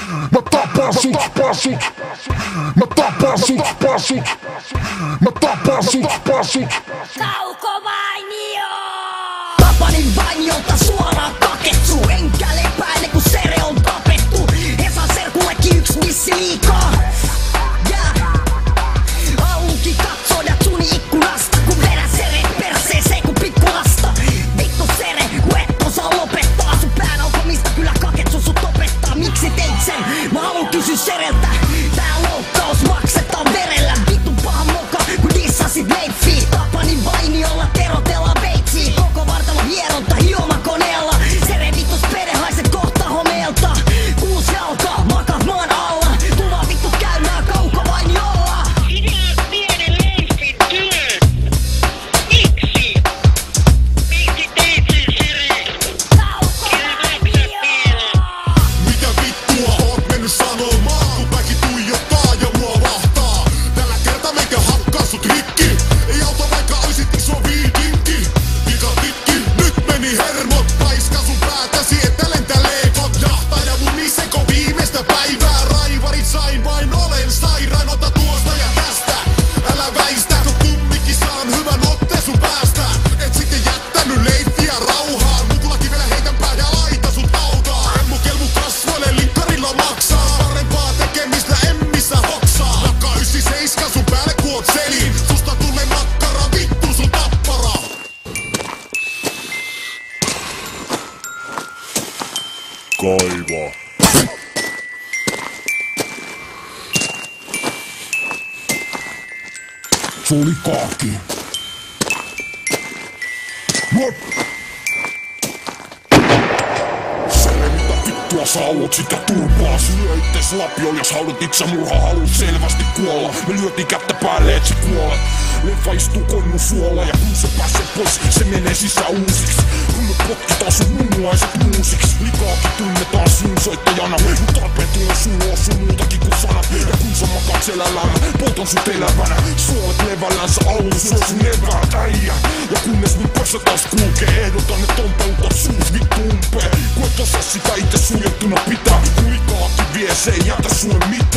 Mä tapaan sut, mä tapaan sut, mä tapaan sut. Kaukovainio! Tapanin vainiolta suoraan kaketsu, enkä lepäile kun Sere on tapettu. Esa serkullekin yks missi liikaa. Auki katsodat suni ikkunasta, kun vedä Sere perseeseen kun pikkulasta. Vittu Sere, kun et osaa lopettaa, sun pään alkomista kyllä kaketsu sut opettaa. Miksi teit sen? Mä haluun kysyä Sereltä. Tää loukkaus maksetaan verellä. Vittu paha moka, kun dissasit leiffiä. Tapanin vainiolla terotellaan veitsiä. Koko vartalo hieronta hiomakoneella. Sere vittus pere haiset kohta homeelta. 6 jalkaa, makat maan alla. Tuva vittu käymään kaukovainiolla. Sinä pienen leifin työ. Miksi? Miksi teit sen, Sere? Kaukovainio! Mitä vittua oot mennyt sanomaan, kun väki tuijottaa ja mua vahtaa? Tällä kertaa meikä hakkaa sut rikki. Ei auta vaikka oisit iso viikinki. Pikatikki, nyt meni hermot. Paiska sun päätäsi, että lentää leikot. Jahtaja mun miseko viimeistä päivää. Raivarit sain, vain olen sairaan. Ota tuosta ja tästä. Älä väistä, kun kumminkin saan hyvän otteen sun päästä. Et sitten jättänyt leiffiä rauhaan. Mukullakin vielä heitän pää ja laita sut hautaan. Emmukelmu kasvoille likkarilla maksaa. Parempaa tekemistä en missä hoksaa. Nakka 97 sun päälle ku oot selin. Susta tulee makkara, vittu sun tappara. Kaiva. Se oli kaaki. Sere, mitä vittua sä haluat sitä turpaa? Syö itses lapioon, jos haluat itsemurha, haluut selvästi kuolla. Me lyötiin kättä päälle, et sä kuolet. Leffa istuu konnun suolla ja kun se pääsee pois, se menee sisään uusiksi. Kun me potkitaan sun munuaiset muusiksi. Likaakin tunnetaan sun soittajana. Mut tarpeen tulee sun ulos sun muutakin kuin sanat. Ja kun sä makaat selällään, mä polton sut elävänä. Suolet levällänsä aluun, syö sun eväät äijä. Ja kunnes mun pörsä taas kulkee, ehdotan et ompeutat suus vittu umpeen. Kun et osaa sitä itse suljettuna pitää. Kun likaakin vie, se ei jätä sulle mitään.